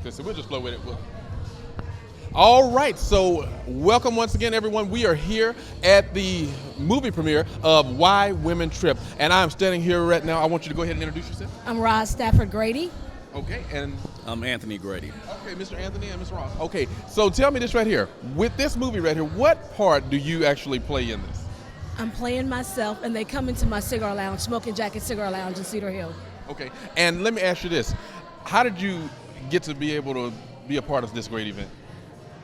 Okay, so we'll just flow with it. All right, so welcome once again, everyone. We are here at the movie premiere of Why Women Trip, and I'm standing here right now. I want you to go ahead and introduce yourself. I'm Roz Stafford Grady. Okay, and I'm Anthony Grady. Okay, Mr. Anthony and Ms. Ross. Okay, so tell me this right here. With this movie right here, what part do you actually play in this? I'm playing myself, and they come into my cigar lounge, Smoking Jacket Cigar Lounge in Cedar Hill. Okay, and let me ask you this. How did you get to be able to be a part of this great event?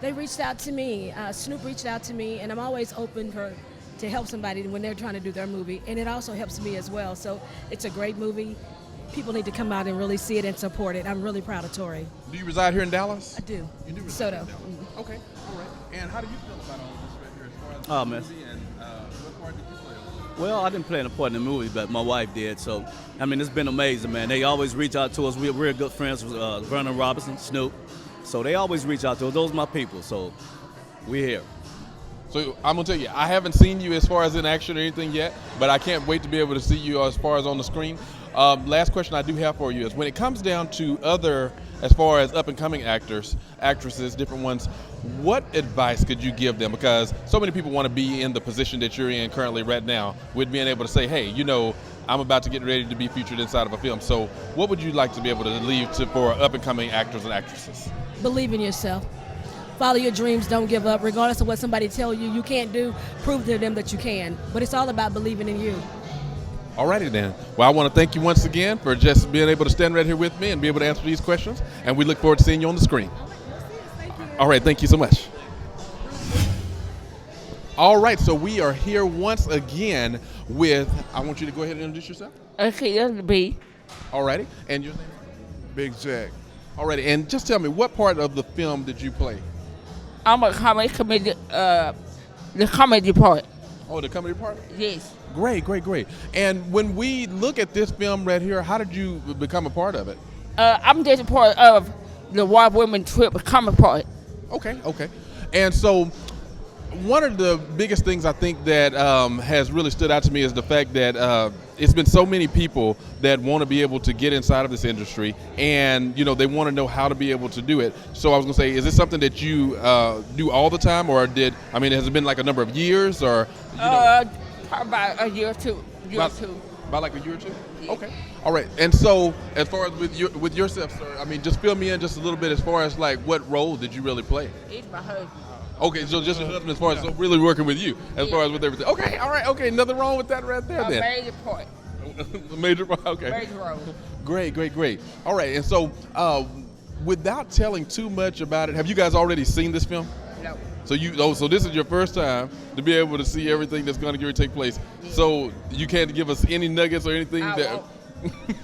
They reached out to me. Snoop reached out to me, and I'm always open to help somebody when they're trying to do their movie, and it also helps me as well. So it's a great movie. People need to come out and really see it and support it. I'm really proud of Tori. Do you reside here in Dallas? I do. You do reside Soto. in Dallas. Mm-hmm. Okay, all right. And how do you feel about all this right here as far as the man. movie and what part did you play? Well, I didn't play an part in the movie, but my wife did. So, I mean, it's been amazing, man. They always reach out to us. We're good friends with Vernon Robinson, Snoop. So they always reach out to us. Those are my people. So we're here. So I'm gonna tell you, I haven't seen you as far as in action or anything yet, but I can't wait to be able to see you as far as on the screen. Last question I do have for you is, when it comes down to other, as far as up-and-coming actors, actresses, different ones, what advice could you give them? Because so many people want to be in the position that you're in currently right now, with being able to say, hey, you know, I'm about to get ready to be featured inside of a film. So what would you like to be able to leave for up-and-coming actors and actresses? Believe in yourself. Follow your dreams. Don't give up. Regardless of what somebody tells you you can't do, prove to them that you can. But it's all about believing in you. Alrighty then. Well, I want to thank you once again for just being able to stand right here with me and be able to answer these questions. And we look forward to seeing you on the screen. All right, thank you so much. All right, so we are here once again with, I want you to go ahead and introduce yourself. Okay, that's B. Alrighty, and your name? Big Jack. Alrighty, and just tell me, what part of the film did you play? I'm a comedy, the comedy part. Oh, the comedy part? Yes. Great, great, great. And when we look at this film right here, how did you become a part of it? I'm just a part of the Why Women Trip comedy part. Okay, okay. And so one of the biggest things I think that has really stood out to me is the fact that it's been so many people that want to be able to get inside of this industry, and you know, they want to know how to be able to do it. So I was gonna say, is this something that you do all the time, or has it been like a number of years, or Probably about a year or two. About like a year or two? Yeah. Okay. All right. And so as far as with yourself, sir, I mean, just fill me in just a little bit as far as like what role did you really play? It's my husband. Okay, so just your husband as far as so really working with you as far as with everything. Okay, all right, okay, nothing wrong with that right there A then. major part. Major part, okay. Major role. Great, great, great. All right, and so without telling too much about it, have you guys already seen this film? No. So this is your first time to be able to see everything that's going to take place. Yeah. So you can't give us any nuggets or anything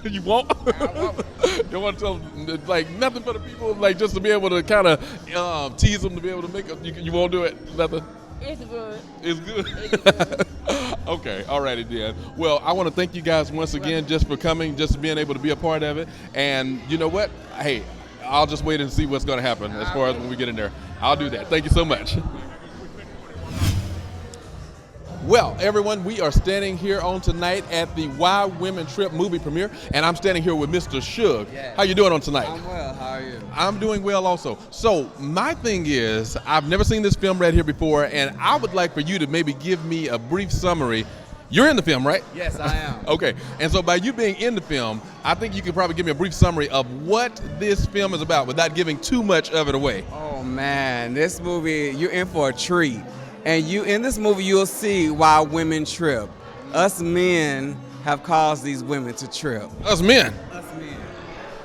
you won't? I won't. Don't want to tell them, like, nothing for the people, like, just to be able to kind of tease them to be able to make you won't do it? Nothing? It's good. It's good? It's good. Okay, all righty then. Well, I want to thank you guys once again just for coming, just being able to be a part of it. And you know what? Hey, I'll just wait and see what's going to happen as far as when we get in there. I'll do that. Thank you so much. Well, everyone, we are standing here on tonight at the Why Women Trip movie premiere, and I'm standing here with Mr. Shug. Yeah. How you doing on tonight? I'm well. How are you? I'm doing well also. So my thing is, I've never seen this film right here before, and I would like for you to maybe give me a brief summary. You're in the film, right? Yes, I am. Okay, and so by you being in the film, I think you could probably give me a brief summary of what this film is about without giving too much of it away. Oh man, this movie, you're in for a treat. And in this movie, you'll see why women trip. Us men have caused these women to trip. Us men. Us men.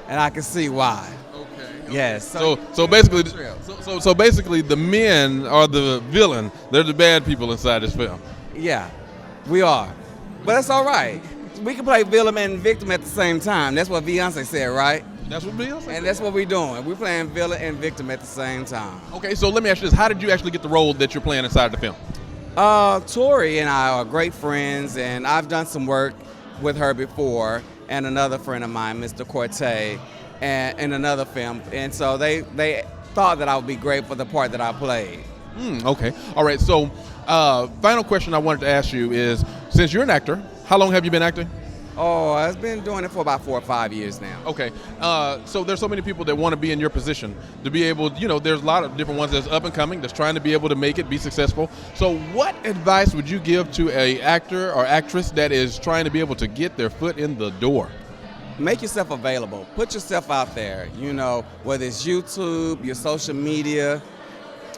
And I can see why. Okay. Yes. So basically the men are the villain. They're the bad people inside this film. Yeah, we are. But that's all right. We can play villain and victim at the same time. That's what Beyonce said, right? That's what Beyonce said. And that's what we're doing. We're playing villain and victim at the same time. Okay, so let me ask you this. How did you actually get the role that you're playing inside the film? Tori and I are great friends, and I've done some work with her before, and another friend of mine, Mr. Corte, and in another film. And so they thought that I would be great for the part that I played. Okay. All right. So, final question I wanted to ask you is, since you're an actor, how long have you been acting? Oh, I've been doing it for about 4 or 5 years now. Okay, so there's so many people that want to be in your position to be able, there's a lot of different ones that's up and coming, that's trying to be able to make it, be successful. So what advice would you give to a actor or actress that is trying to be able to get their foot in the door? Make yourself available. Put yourself out there, whether it's YouTube, your social media,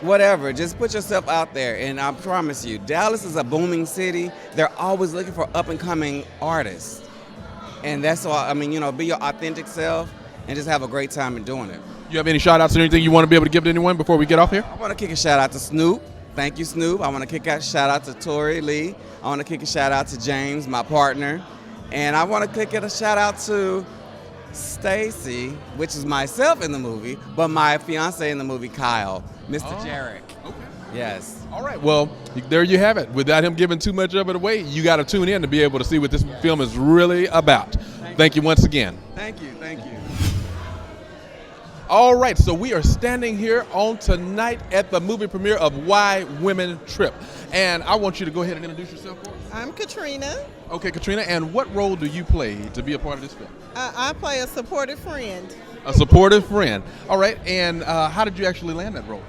whatever. Just put yourself out there. And I promise you, Dallas is a booming city. They're always looking for up-and-coming artists. And that's all, be your authentic self and just have a great time in doing it. You have any shout-outs or anything you want to be able to give to anyone before we get off here? I want to kick a shout-out to Snoop. Thank you, Snoop. I want to kick a shout-out to Tori Lee. I want to kick a shout-out to James, my partner. And I want to kick a shout-out to Stacy, which is myself in the movie, but my fiance in the movie, Kyle, Mr. Jarek. Okay. Yes. All right, well, there you have it. Without him giving too much of it away, you got to tune in to be able to see what this film is really about. Thank you once again. Thank you. All right, so we are standing here on tonight at the movie premiere of Why Women Trip. And I want you to go ahead and introduce yourself for us. I'm Katrina. Okay, Katrina, and what role do you play to be a part of this film? I play a supportive friend. A supportive friend. All right, and how did you actually land that role?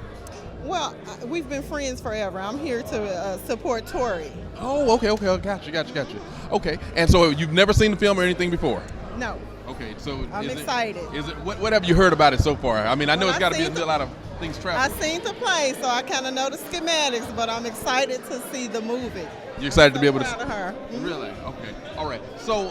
Well, we've been friends forever. I'm here to support Tori. Oh, okay, got you. Okay, and so you've never seen the film or anything before? No. Okay, so I'm excited. What have you heard about it so far? I mean, I know Well, it's got to be I seen a lot of things I traveling. seen the play, so I kind of know the schematics, but I'm excited to see the movie. You're excited to be able to proud of her. Really? Okay. All right. So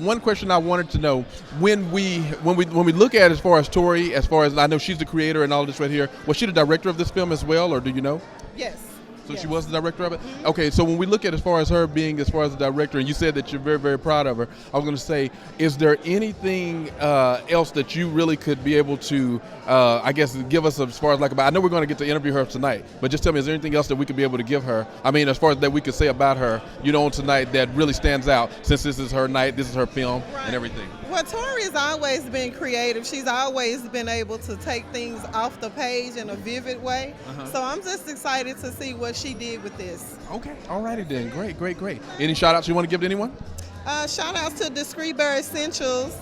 one question I wanted to know, when we look at as far as Tori, as far as I know she's the creator and all this right here, was she the director of this film as well, or do you know? Yes. So yes. she was the director of it? Okay, so when we look at as far as her being as far as the director, and you said that you're very, very proud of her, I was going to say, is there anything else that you really could be able to, I guess, give us as far as like about, I know we're going to get to interview her tonight, but just tell me, is there anything else that we could be able to give her? I mean, as far as that we could say about her, on tonight that really stands out, since this is her night, this is her film, and everything. Well, Tori has always been creative. She's always been able to take things off the page in a vivid way. So I'm just excited to see what she did with this. Okay, all righty then. Great. Any shout outs you want to give to anyone? Shout outs to Discreet Bear Essentials.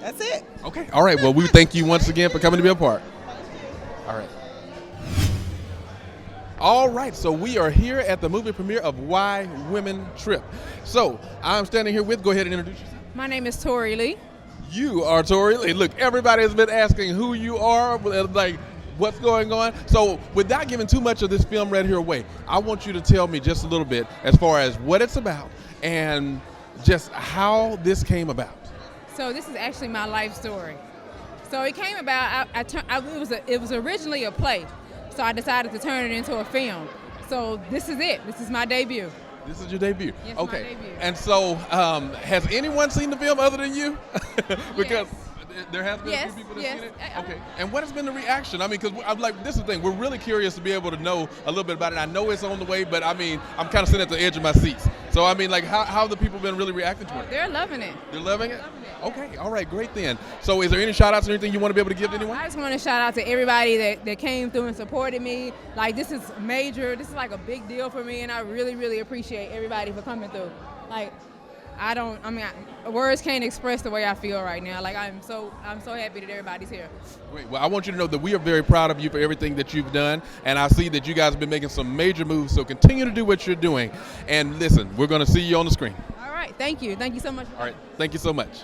That's it. Okay, all right. Well, we thank you once again for coming to be a part. All right. All right, so we are here at the movie premiere of Why Women Trip. So I'm standing here with, go ahead and introduce yourself. My name is Tori Lee. You are Tori Lee. Look, everybody has been asking who you are, like what's going on. So without giving too much of this film right here away, I want you to tell me just a little bit as far as what it's about and just how this came about. So this is actually my life story. So it came about, it was originally a play. So I decided to turn it into a film. So this is it. This is my debut. This is your debut? Yes, okay. my debut. And so has anyone seen the film other than you? Because there has been a few people that have seen it? Okay. And what has been the reaction? I mean, because I'm like, this is the thing. We're really curious to be able to know a little bit about it. I know it's on the way, but I mean, I'm kind of sitting at the edge of my seats. So, I mean, like, how have the people been really reacting to it? They're loving it. They're loving it? Okay. All right. Great then. So is there any shout outs or anything you want to be able to give to anyone? I just want to shout out to everybody that came through and supported me. Like, this is major. This is like a big deal for me, and I really, really appreciate everybody for coming through. Like, words can't express the way I feel right now. Like, I'm so happy that everybody's here. Great. Well, I want you to know that we are very proud of you for everything that you've done, and I see that you guys have been making some major moves, so continue to do what you're doing. And listen, we're going to see you on the screen. All right. Thank you. Thank you so much. All right. Thank you so much.